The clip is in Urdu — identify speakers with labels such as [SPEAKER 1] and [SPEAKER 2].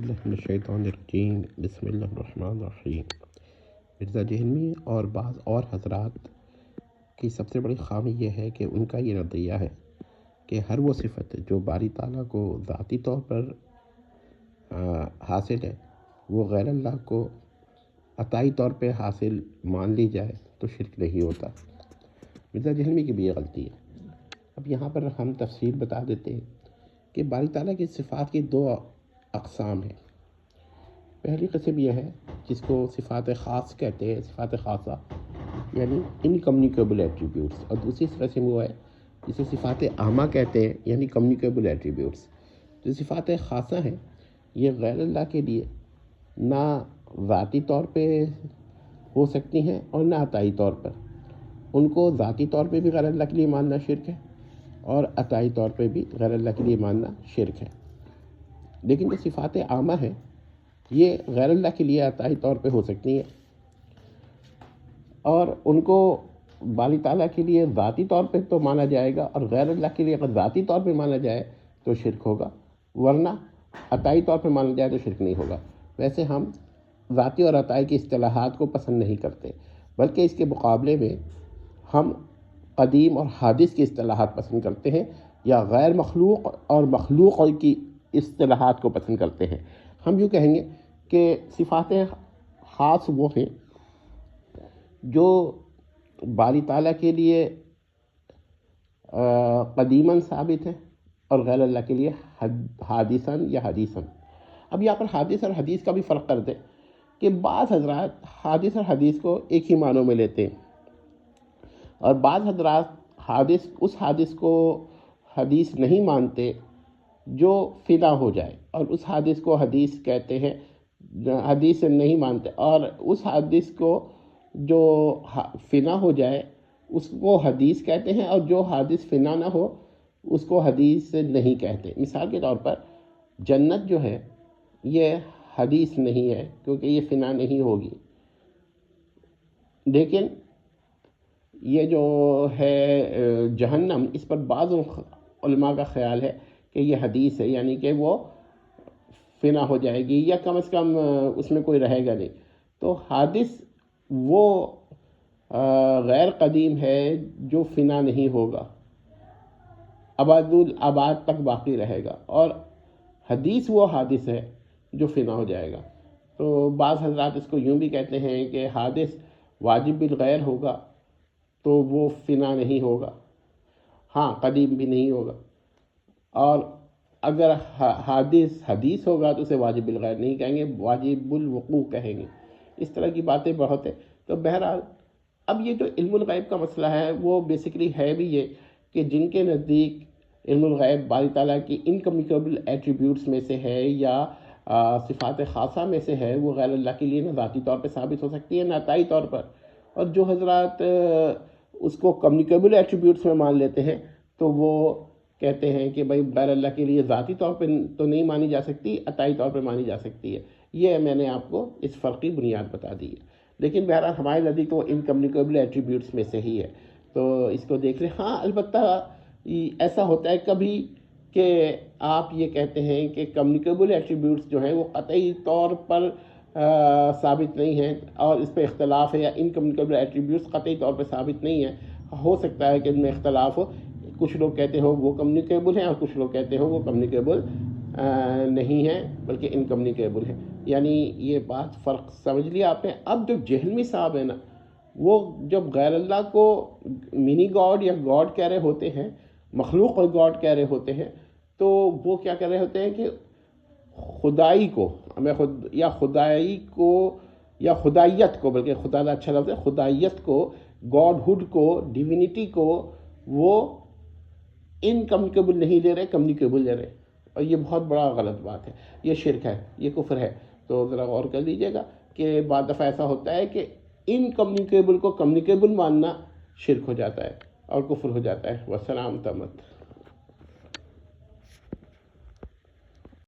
[SPEAKER 1] باللہ من الشیطان الرجیم بسم اللہ الرحمن الرحیم۔ مرزا جہلمی اور بعض اور حضرات کی سب سے بڑی خامی یہ ہے کہ ان کا یہ نظریہ ہے کہ ہر وہ صفت جو باری تعالیٰ کو ذاتی طور پر حاصل ہے وہ غیر اللہ کو عطائی طور پہ حاصل مان لی جائے تو شرک نہیں ہوتا۔ مرزا جہلمی کی بھی یہ غلطی ہے۔ اب یہاں پر ہم تفصیل بتا دیتے ہیں کہ باری تعالیٰ کی صفات کی دو اقسام ہیں۔ پہلی قسم یہ ہے جس کو صفات خاص کہتے ہیں، صفات خاصہ یعنی انکمیونیکیبل ایٹریبیوٹس، اور دوسری قسم وہ ہے جسے صفات عامہ کہتے ہیں یعنی کمیونیکیبل ایٹریبیوٹس۔ جو صفات خاصہ ہیں یہ غیر اللہ کے لیے نہ ذاتی طور پہ ہو سکتی ہیں اور نہ عطائی طور پر۔ ان کو ذاتی طور پہ بھی غیر اللہ کے لیے ماننا شرک ہے اور عطائی طور پہ بھی غیر اللہ کے لیے ماننا شرک ہے۔ لیکن جو صفات عامہ ہیں یہ غیر اللہ کے لیے عطائی طور پہ ہو سکتی ہیں اور ان کو باری تعالیٰ کے لیے ذاتی طور پہ تو مانا جائے گا، اور غیر اللہ کے لیے اگر ذاتی طور پہ مانا جائے تو شرک ہوگا، ورنہ عطائی طور پہ مانا جائے تو شرک نہیں ہوگا۔ ویسے ہم ذاتی اور عطائی کی اصطلاحات کو پسند نہیں کرتے، بلکہ اس کے مقابلے میں ہم قدیم اور حادث کی اصطلاحات پسند کرتے ہیں، یا غیر مخلوق اور مخلوق کی اصطلاحات کو پسند کرتے ہیں۔ ہم یوں کہیں گے کہ صفات خاص وہ ہیں جو باری تعالیٰ کے لیے قدیماً ثابت ہیں اور غیر اللہ کے لیے حادثاً یا حدیثاً۔ اب یہاں پر حادث اور حدیث کا بھی فرق کر دیں کہ بعض حضرات حادث اور حدیث کو ایک ہی معنوں میں لیتے ہیں، اور بعض حضرات اس حادث کو حدیث نہیں مانتے جو فنا ہو جائے، اور اس حادث کو حدیث کہتے ہیں، حدیث نہیں مانتے، اور اس حادث کو جو فنا ہو جائے اس کو حدیث کہتے ہیں، اور جو حادث فنا نہ ہو اس کو حدیث نہیں کہتے۔ مثال کے طور پر جنت جو ہے یہ حدیث نہیں ہے کیونکہ یہ فنا نہیں ہوگی، لیکن یہ جو ہے جہنم، اس پر بعض علماء کا خیال ہے کہ یہ حدیث ہے، یعنی کہ وہ فنا ہو جائے گی یا کم از کم اس میں کوئی رہے گا نہیں۔ تو حادث وہ غیر قدیم ہے جو فنا نہیں ہوگا، ابد الآباد تک باقی رہے گا، اور حدیث وہ حادث ہے جو فنا ہو جائے گا۔ تو بعض حضرات اس کو یوں بھی کہتے ہیں کہ حادث واجب بالغیر ہوگا تو وہ فنا نہیں ہوگا، ہاں قدیم بھی نہیں ہوگا، اور اگر حادث حدیث ہوگا تو اسے واجب بالغیر نہیں کہیں گے، واجب الوقوع کہیں گے۔ اس طرح کی باتیں بہت ہیں۔ تو بہرحال اب یہ جو علم الغیب کا مسئلہ ہے وہ بیسیکلی ہے بھی یہ کہ جن کے نزدیک علم الغیب باری تعالیٰ کی انکمیونیکیبل ایٹریبیوٹس میں سے ہے یا صفات خاصہ میں سے ہے، وہ غیر اللہ کے لیے نہ ذاتی طور پہ ثابت ہو سکتی ہے نہ عطائی طور پر، اور جو حضرات اس کو کمیونیکیبل ایٹریبیوٹس میں مان لیتے ہیں تو وہ کہتے ہیں کہ بھائی غیر اللہ کے لیے ذاتی طور پہ تو نہیں مانی جا سکتی، عطائی طور پہ مانی جا سکتی ہے۔ یہ میں نے آپ کو اس فرق کی بنیاد بتا دی ہے، لیکن بہرحال ہمارے نزدیک تو انکمیونیکیبل ایٹریبیوٹس میں سے ہی ہے، تو اس کو دیکھ لیں۔ ہاں البتہ ایسا ہوتا ہے کبھی کہ آپ یہ کہتے ہیں کہ کمیونیکیبل ایٹریبیوٹس جو ہیں وہ قطعی طور پر ثابت نہیں ہیں اور اس پہ اختلاف ہے، یا انکمیونیکیبل ایٹریبیوٹس قطعی طور پہ ثابت نہیں ہیں، ہو سکتا ہے کہ ان میں اختلاف ہو، کچھ لوگ کہتے ہو وہ کمیونیکیبل ہیں اور کچھ لوگ کہتے ہو وہ کمیونیکیبل نہیں ہیں بلکہ انکمیونیکیبل ہیں۔ یعنی یہ بات فرق سمجھ لیا آپ نے۔ اب جو جہلمی صاحب ہیں نا، وہ جب غیر اللہ کو منی گاڈ یا گاڈ کہہ رہے ہوتے ہیں، مخلوق اور گاڈ کہہ رہے ہوتے ہیں، تو وہ کیا کہہ رہے ہوتے ہیں کہ خدائی کو یا خدائی کو یا خدائیت کو، بلکہ خدا کا اچھا لفظ ہے، خدائیت کو، گاڈ ہوڈ کو، ڈیوینٹی کو وہ انکمیونیکیبل نہیں لے رہے، کمیونیکیبل لے رہے، اور یہ بہت بڑا غلط بات ہے، یہ شرک ہے، یہ کفر ہے۔ تو ذرا غور کر لیجئے گا کہ بعض دفعہ ایسا ہوتا ہے کہ انکمیونیکیبل کو کمیونیکیبل ماننا شرک ہو جاتا ہے اور کفر ہو جاتا ہے۔ والسلام تمت۔